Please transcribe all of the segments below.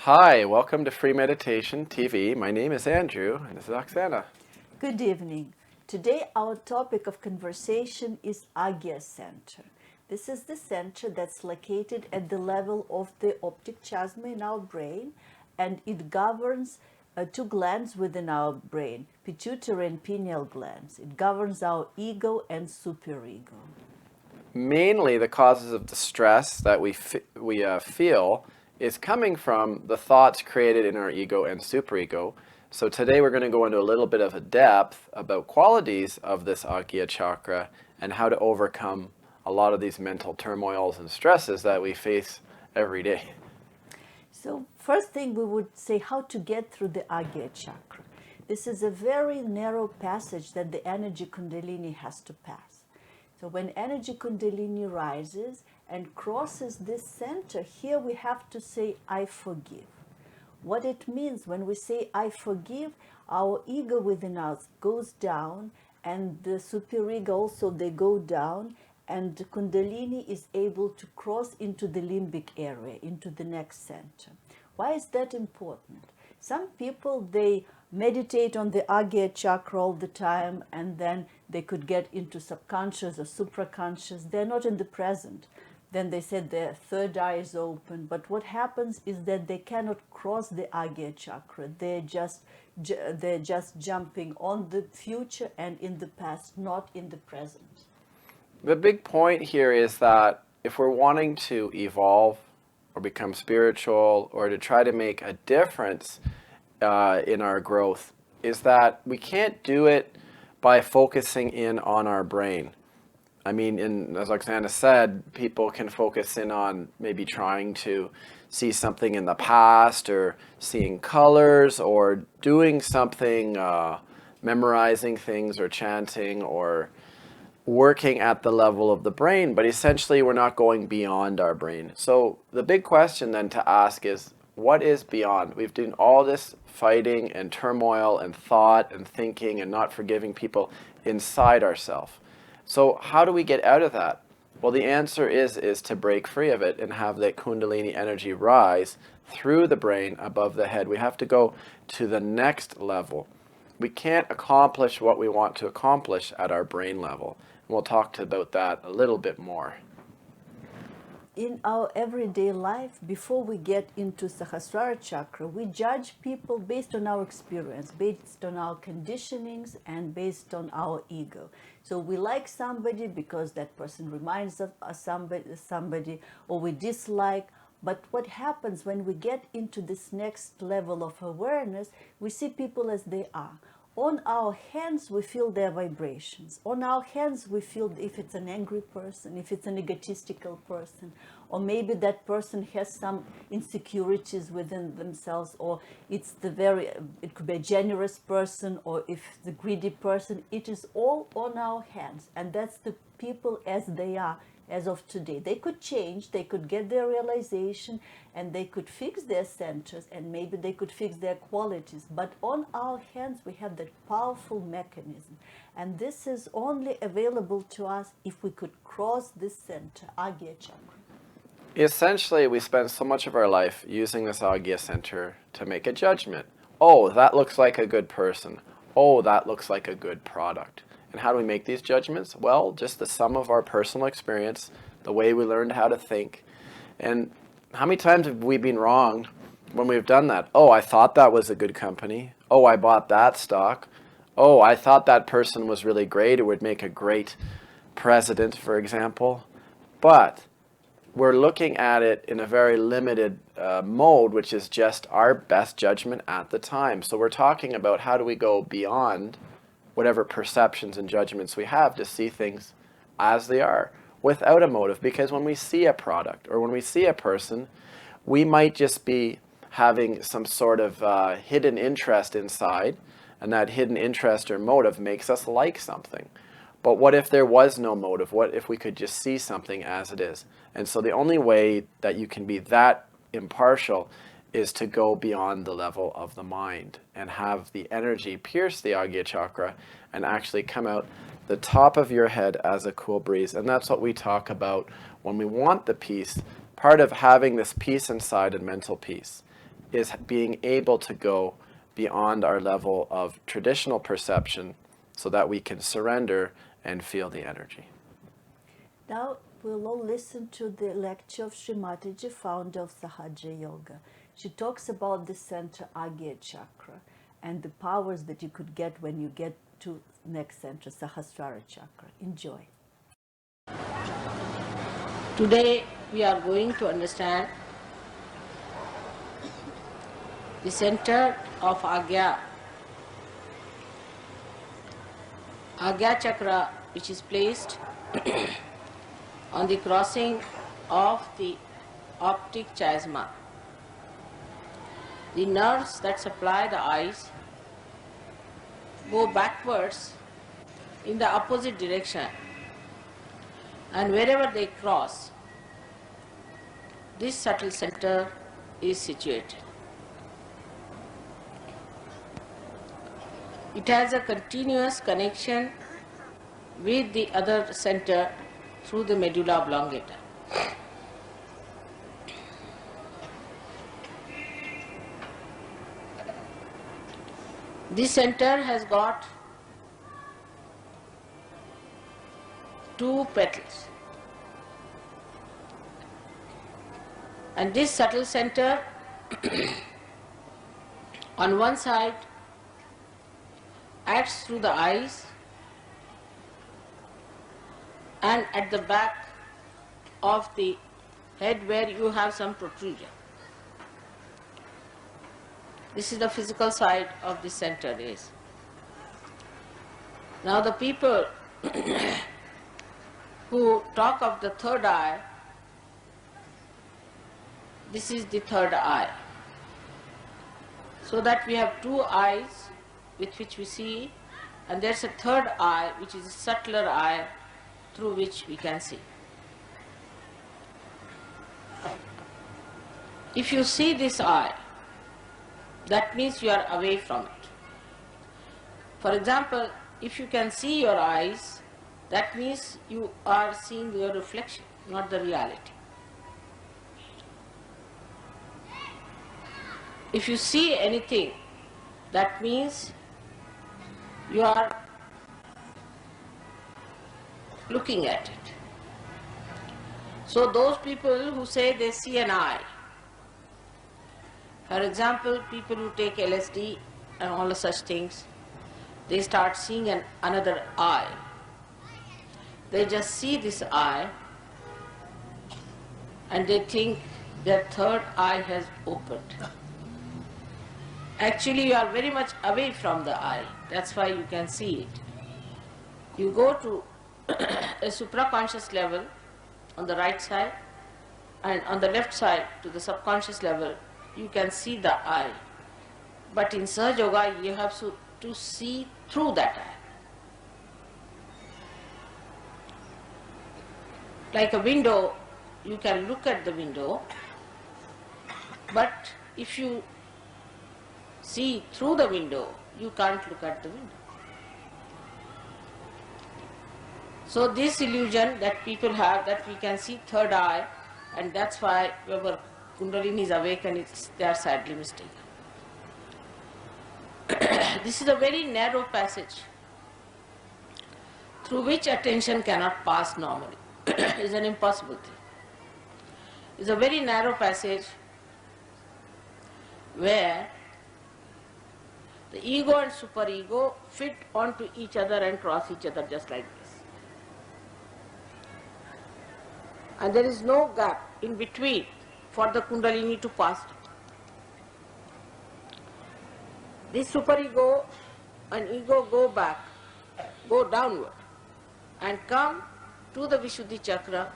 Hi, welcome to Free Meditation TV. My name is Andrew, and this is Oksana. Good evening. Today our topic of conversation is Agya Center. This is the center that's located at the level of the optic chiasm in our brain, and it governs two glands within our brain, pituitary and pineal glands. It governs our ego and superego. Mainly, the causes of the stress that we feel is coming from the thoughts created in our ego and superego. So today we're going to go into a little bit of a depth about qualities of this Agnya Chakra and how to overcome a lot of these mental turmoils and stresses that we face every day. So first thing we would say how to get through the Agnya Chakra. This is a very narrow passage that the energy Kundalini has to pass. So when energy Kundalini rises and crosses this center, here we have to say, I forgive. What it means when we say, I forgive, our ego within us goes down, and the superego also, they go down, and the Kundalini is able to cross into the limbic area, into the next center. Why is that important? Some people, they meditate on the Agnya Chakra all the time, and then they could get into subconscious or supraconscious. They're not in the present. Then they said their third eye is open. But what happens is that they cannot cross the Agnya Chakra. They're just jumping on the future and in the past, not in the present. The big point here is that if we're wanting to evolve or become spiritual or to try to make a difference in our growth, is that we can't do it by focusing in on our brain. I mean, as Oksana said, people can focus in on maybe trying to see something in the past or seeing colors or doing something, memorizing things or chanting or working at the level of the brain, but essentially we're not going beyond our brain. So the big question then to ask is, what is beyond? We've done all this fighting and turmoil and thought and thinking and not forgiving people inside ourselves. So how do we get out of that? Well, the answer is to break free of it and have that Kundalini energy rise through the brain above the head. We have to go to the next level. We can't accomplish what we want to accomplish at our brain level. We'll talk about that a little bit more. In our everyday life, before we get into Sahasrara Chakra, we judge people based on our experience, based on our conditionings, and based on our ego. So we like somebody because that person reminds us of somebody, or we dislike. But what happens when we get into this next level of awareness, we see people as they are. On our hands, we feel their vibrations. On our hands, we feel if it's an angry person, if it's an egotistical person, or maybe that person has some insecurities within themselves, or it could be a generous person, or if the greedy person. It is all on our hands, and that's the people as they are. As of today, they could change, they could get their realization, and they could fix their centers, and maybe they could fix their qualities. But on our hands, we have that powerful mechanism, and this is only available to us if we could cross this center, Agnya Chakra. Essentially, we spend so much of our life using this Agnya center to make a judgment. Oh, that looks like a good person. Oh, that looks like a good product. And how do we make these judgments? Well, just the sum of our personal experience, the way we learned how to think. And how many times have we been wrong when we've done that? Oh, I thought that was a good company. Oh, I bought that stock. Oh, I thought that person was really great. It would make a great president, for example. But we're looking at it in a very limited mode, which is just our best judgment at the time. So we're talking about how do we go beyond whatever perceptions and judgments we have to see things as they are without a motive. Because when we see a product or when we see a person, we might just be having some sort of hidden interest inside, and that hidden interest or motive makes us like something. But what if there was no motive? What if we could just see something as it is? And so the only way that you can be that impartial is to go beyond the level of the mind and have the energy pierce the Agnya Chakra and actually come out the top of your head as a cool breeze. And that's what we talk about when we want the peace. Part of having this peace inside and mental peace is being able to go beyond our level of traditional perception so that we can surrender and feel the energy. Now we'll all listen to the lecture of Srimataji, founder of Sahaja Yoga. She talks about the center Agnya Chakra and the powers that you could get when you get to next center, Sahasrara Chakra. Enjoy. Today we are going to understand the center of Agya. Agya Chakra, which is placed on the crossing of the optic chiasma. The nerves that supply the eyes go backwards in the opposite direction, and wherever they cross, this subtle center is situated. It has a continuous connection with the other center through the medulla oblongata. This center has got two petals, and this subtle center on one side acts through the eyes, and at the back of the head where you have some protrusion. This is the physical side of the center is. Now the people who talk of the third eye, this is the third eye. So that we have two eyes with which we see, and there's a third eye which is a subtler eye through which we can see. If you see this eye, that means you are away from it. For example, if you can see your eyes, that means you are seeing your reflection, not the reality. If you see anything, that means you are looking at it. So those people who say they see an eye, for example, people who take LSD and all of such things, they start seeing another eye. They just see this eye and they think their third eye has opened. Actually, you are very much away from the eye. That's why you can see it. You go to a supraconscious level on the right side, and on the left side to the subconscious level, you can see the eye. But in Sahaja Yoga, you have to see through that eye. Like a window, you can look at the window, but if you see through the window, you can't look at the window. So this illusion that people have that we can see third eye, and that's why whoever Kundalini is awakened, they are sadly mistaken. This is a very narrow passage through which attention cannot pass normally. It's an impossible thing. It's a very narrow passage where the ego and superego fit onto each other and cross each other just like this. And there is no gap in between for the Kundalini to pass it. This superego and ego go back, go downward, and come to the Vishuddhi chakra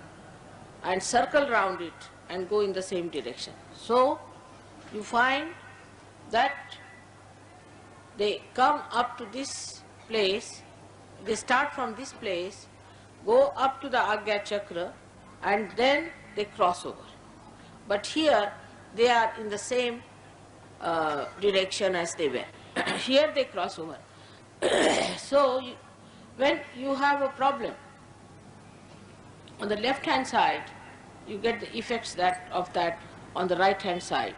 and circle round it and go in the same direction. So you find that they come up to this place, they start from this place, go up to the Agnya Chakra, and then they cross over. But here they are in the same direction as they were. Here they cross over. So when you have a problem, on the left hand side, you get the effects of that on the right hand side.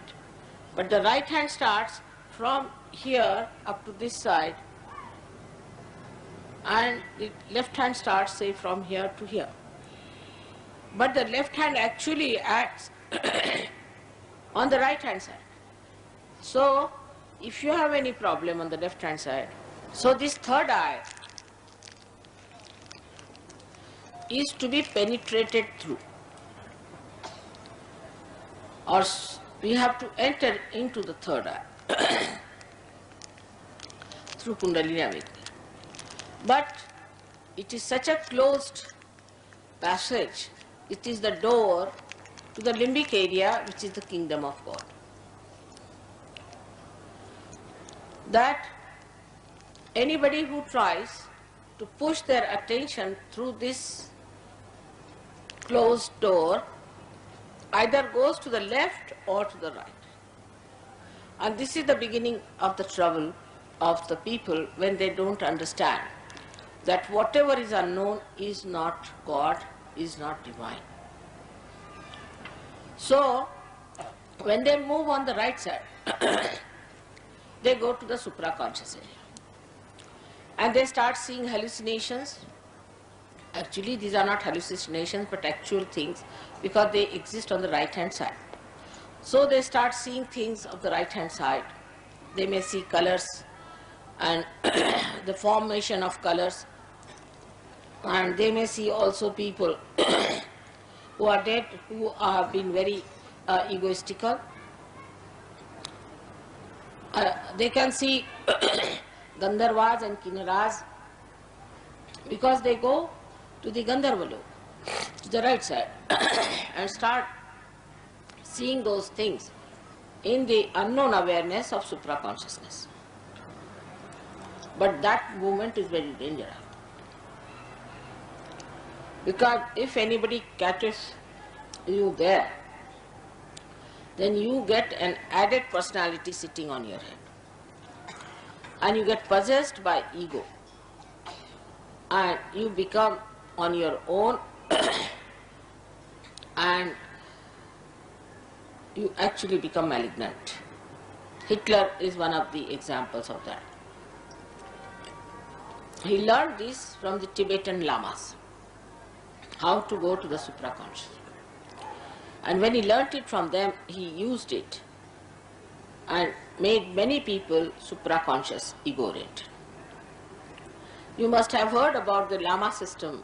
But the right hand starts from here up to this side, and the left hand starts, say, from here to here. But the left hand actually acts on the right hand side. So if you have any problem on the left hand side, so this third eye is to be penetrated through, or we have to enter into the third eye through Kundalini awakening. But it is such a closed passage, it is the door to the limbic area, which is the kingdom of God. That anybody who tries to push their attention through this closed door either goes to the left or to the right. And this is the beginning of the trouble of the people when they don't understand that whatever is unknown is not God, is not divine. So when they move on the right side, they go to the supraconscious area and they start seeing hallucinations. Actually, these are not hallucinations but actual things, because they exist on the right hand side. So they start seeing things of the right hand side. They may see colors and the formation of colors, and they may see also people who are dead, who have been very egoistical. They can see Gandharvas and Kinnaras, because they go to the Gandharva lok, to the right side, and start seeing those things in the unknown awareness of supraconsciousness. But that movement is very dangerous, because if anybody catches you there, then you get an added personality sitting on your head, and you get possessed by ego, and you become on your own and you actually become malignant. Hitler is one of the examples of that. He learned this from the Tibetan lamas, how to go to the supraconscious. And when he learnt it from them, he used it and made many people supraconscious, ego-oriented. You must have heard about the lama system,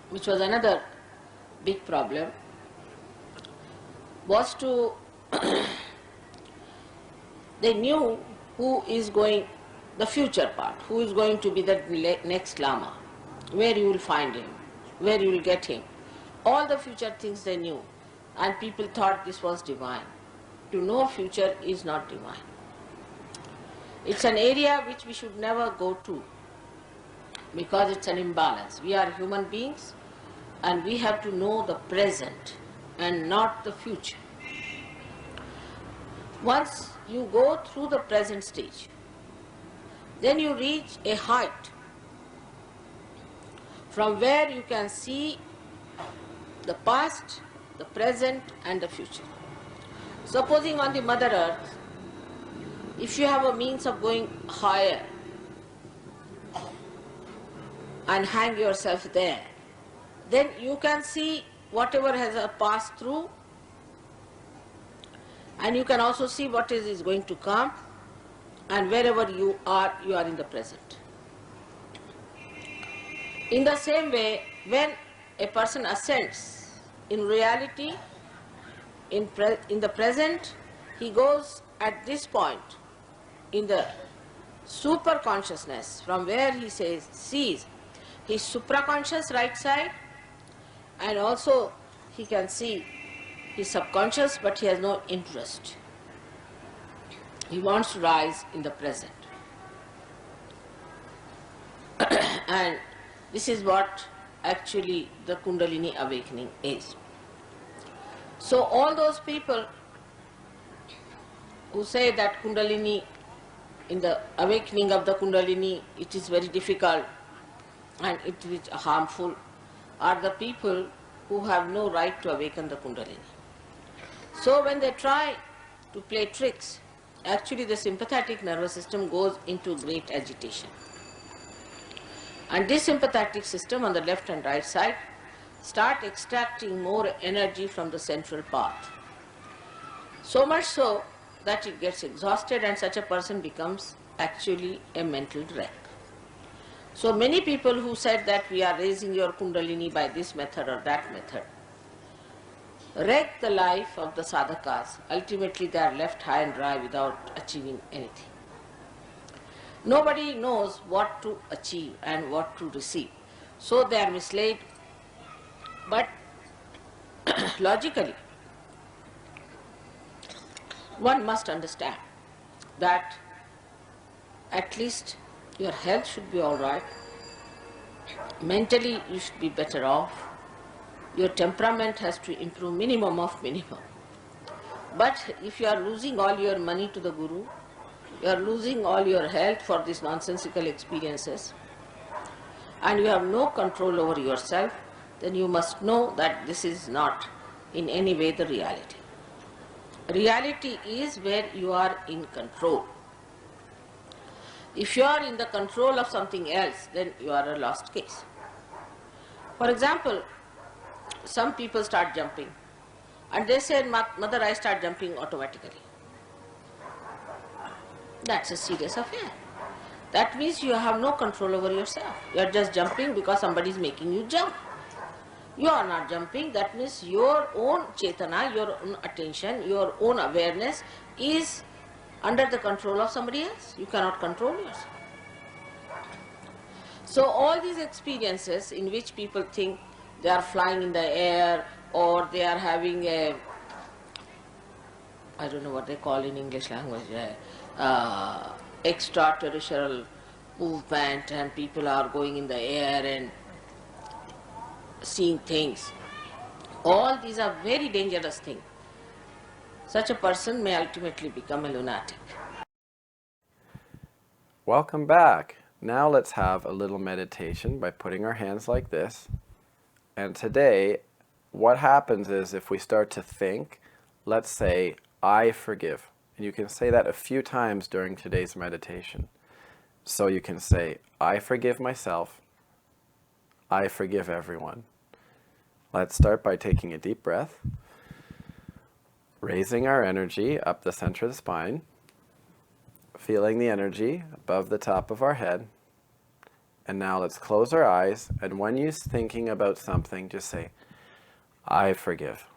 which was another big problem, was to they knew who is going, the future part, who is going to be the next lama, where you will find him, where you will get him. All the future things they knew, and people thought this was divine. To know future is not divine. It's an area which we should never go to, because it's an imbalance. We are human beings and we have to know the present and not the future. Once you go through the present stage, then you reach a height from where you can see the past, the present and the future. Supposing on the Mother Earth, if you have a means of going higher and hang yourself there, then you can see whatever has passed through, and you can also see what is going to come, and wherever you are in the present. In the same way, when a person ascends, in reality, in the present, he goes at this point in the super consciousness, from where he sees his supraconscious right side, and also he can see his subconscious, but he has no interest. He wants to rise in the present. And this is what actually the Kundalini awakening is. So all those people who say that Kundalini, in the awakening of the Kundalini, it is very difficult and it is harmful, are the people who have no right to awaken the Kundalini. So when they try to play tricks, actually the sympathetic nervous system goes into great agitation. And this sympathetic system on the left and right side start extracting more energy from the central path. So much so that it gets exhausted and such a person becomes actually a mental wreck. So many people who said that we are raising your kundalini by this method or that method wreck the life of the sadhakas. Ultimately they are left high and dry without achieving anything. Nobody knows what to achieve and what to receive. So they are misled. But logically, one must understand that at least your health should be all right. Mentally you should be better off. Your temperament has to improve minimum of minimum. But if you are losing all your money to the guru, you are losing all your health for these nonsensical experiences, and you have no control over yourself, then you must know that this is not in any way the reality. Reality is where you are in control. If you are in the control of something else, then you are a lost case. For example, some people start jumping and they say, "Mother, I start jumping automatically." That's a serious affair. That means you have no control over yourself. You are just jumping because somebody is making you jump. You are not jumping. That means your own chetana, your own attention, your own awareness is under the control of somebody else. You cannot control yourself. So all these experiences in which people think they are flying in the air or they are having a, I don't know what they call in English language, extraterrestrial movement, and people are going in the air and seeing things. All these are very dangerous things. Such a person may ultimately become a lunatic. Welcome back. Now let's have a little meditation by putting our hands like this. And today, what happens is if we start to think, let's say, "I forgive." And you can say that a few times during today's meditation. So you can say, "I forgive myself. I forgive everyone." Let's start by taking a deep breath, raising our energy up the center of the spine, feeling the energy above the top of our head. And now let's close our eyes, and when you're thinking about something, just say, "I forgive."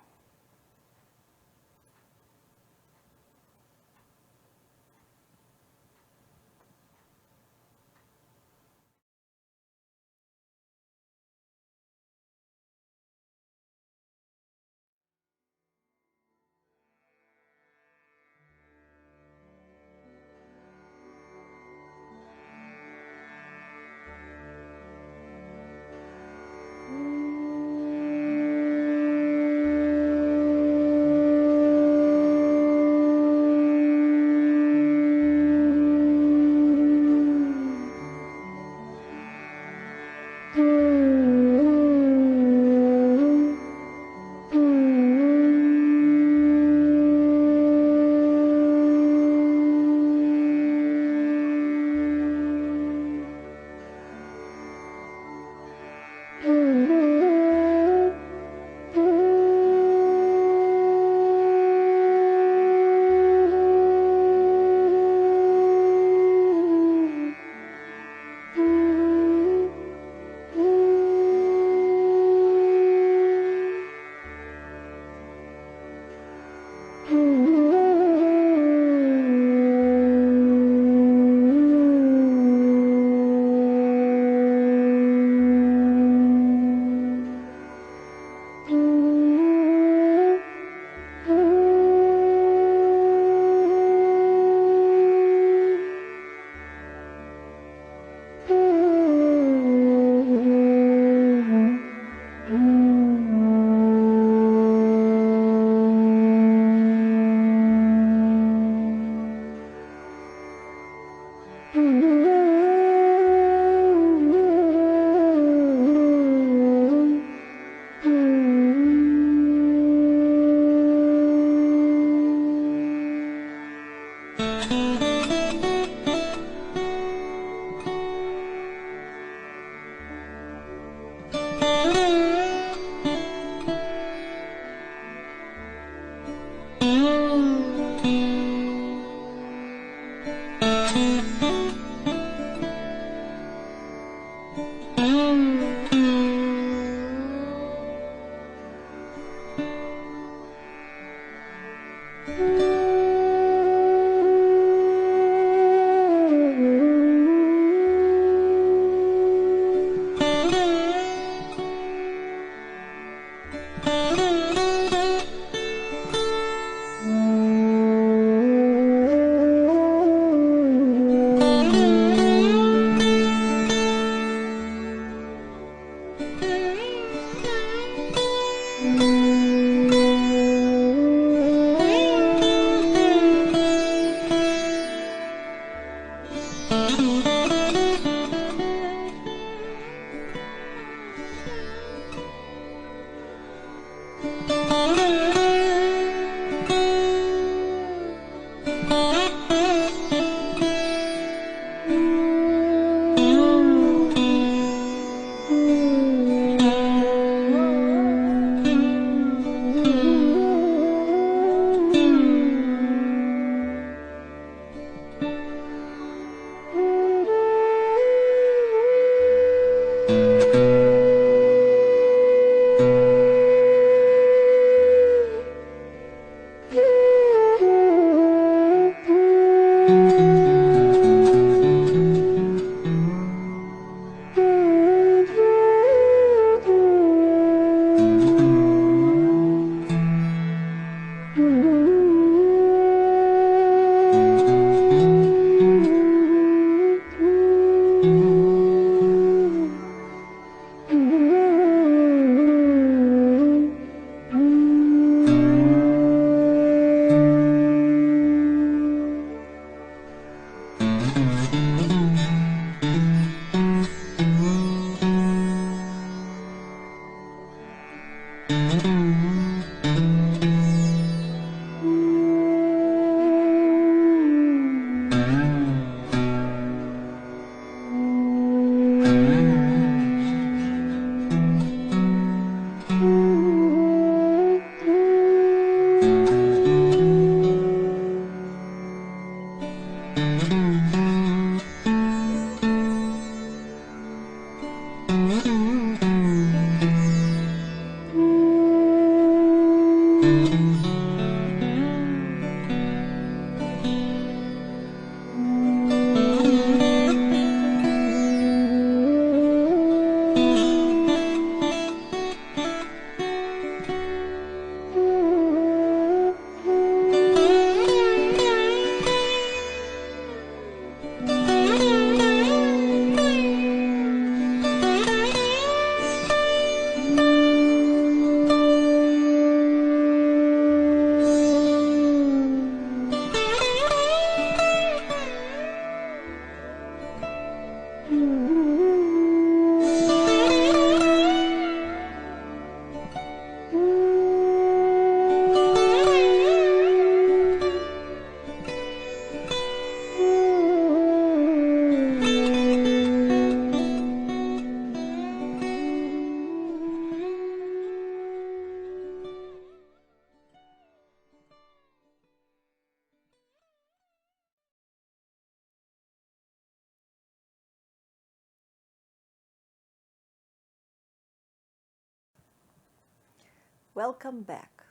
Welcome back.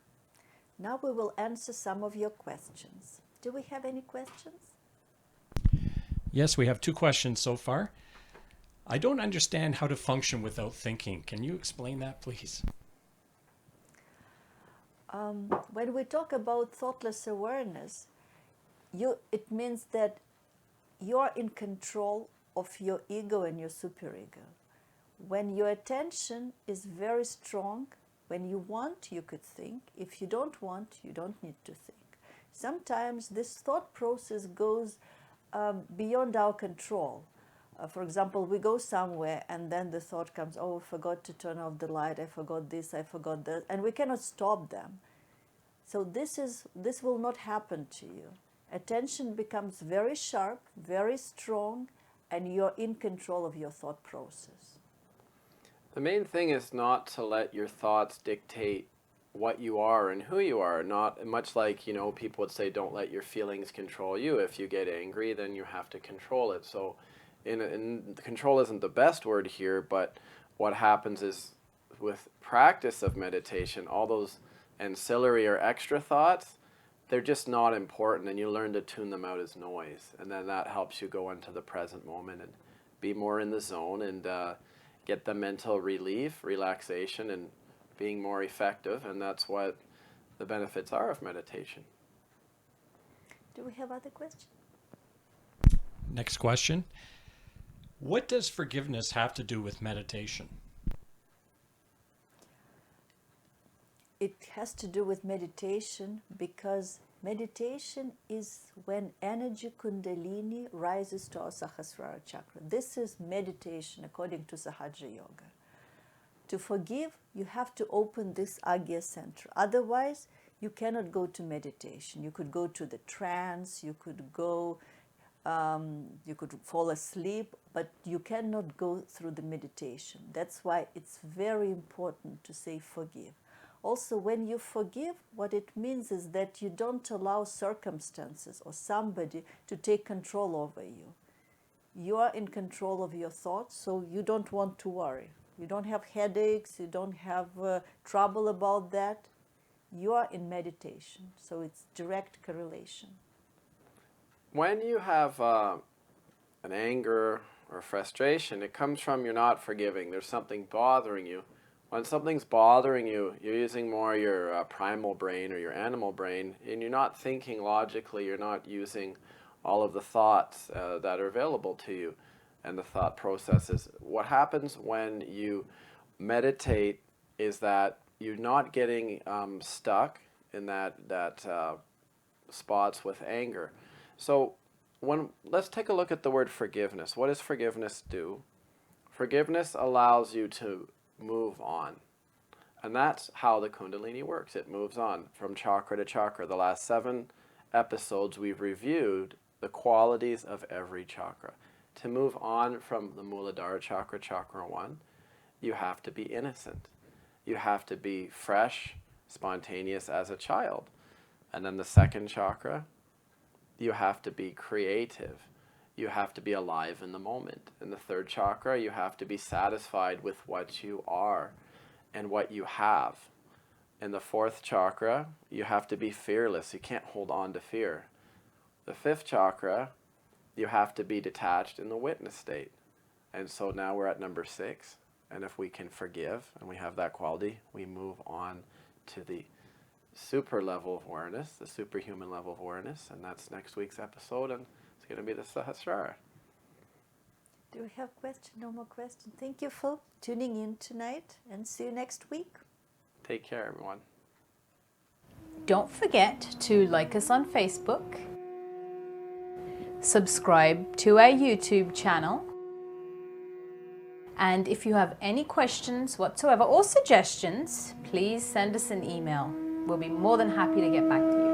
Now we will answer some of your questions. Do we have any questions? Yes, we have 2 questions so far. I don't understand how to function without thinking. Can you explain that, please? When we talk about thoughtless awareness, it means that you're in control of your ego and your superego. When your attention is very strong, when you want, you could think. If you don't want, you don't need to think. Sometimes this thought process goes beyond our control. For example, we go somewhere and then the thought comes, oh, I forgot to turn off the light, I forgot this, I forgot that, and we cannot stop them. So this will not happen to you. Attention becomes very sharp, very strong, and you're in control of your thought process. The main thing is not to let your thoughts dictate what you are and who you are. Not much like, people would say, don't let your feelings control you. If you get angry, then you have to control it. So control isn't the best word here, but what happens is with practice of meditation, all those ancillary or extra thoughts, they're just not important, and you learn to tune them out as noise. And then that helps you go into the present moment and be more in the zone and get the mental relief, relaxation, and being more effective. And that's what the benefits are of meditation. Do we have other questions? Next question. What does forgiveness have to do with meditation? It has to do with meditation because meditation is when energy kundalini rises to our Sahasrara chakra. This is meditation according to Sahaja Yoga. To forgive, you have to open this agya center. Otherwise, you cannot go to meditation. You could go to the trance, you could fall asleep, but you cannot go through the meditation. That's why it's very important to say forgive. Also, when you forgive, what it means is that you don't allow circumstances or somebody to take control over you. You are in control of your thoughts, so you don't want to worry. You don't have headaches, you don't have trouble about that. You are in meditation, so it's direct correlation. When you have an anger or frustration, it comes from you're not forgiving. There's something bothering you. When something's bothering you, you're using more your primal brain or your animal brain, and you're not thinking logically, you're not using all of the thoughts that are available to you and the thought processes. What happens when you meditate is that you're not getting stuck in that spots with anger. So let's take a look at the word forgiveness. What does forgiveness do? Forgiveness allows you to move on. And that's how the Kundalini works. It moves on from chakra to chakra. The last 7 episodes we've reviewed the qualities of every chakra. To move on from the Muladhara chakra, chakra 1, you have to be innocent. You have to be fresh, spontaneous as a child. And then the 2nd chakra, you have to be creative. You have to be alive in the moment. In the 3rd chakra, you have to be satisfied with what you are and what you have. In the 4th chakra, you have to be fearless. You can't hold on to fear. The 5th chakra, you have to be detached in the witness state. And so now we're at number 6. And if we can forgive, and we have that quality, we move on to the super level of awareness, the superhuman level of awareness. And that's next week's episode, and it's going to be the Sahasrara. Do we have questions? No more questions. Thank you for tuning in tonight, and see you next week. Take care, everyone. Don't forget to like us on Facebook, subscribe to our YouTube channel, and if you have any questions whatsoever or suggestions, please send us an email. We'll be more than happy to get back to you.